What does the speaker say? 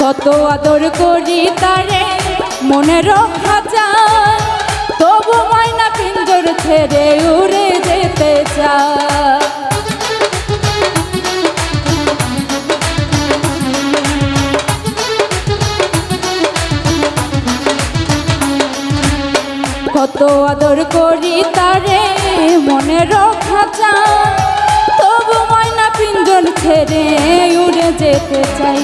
কত আদর করি তারে মনে রক্ষা চায়, তবু ময়না পিঞ্জর ছেড়ে উড়ে যেতে চায়। কত আদর করি তারে মনে রক্ষা চায়, তবু ময়না পিঞ্জর ছেড়ে উড়ে যেতে চাই।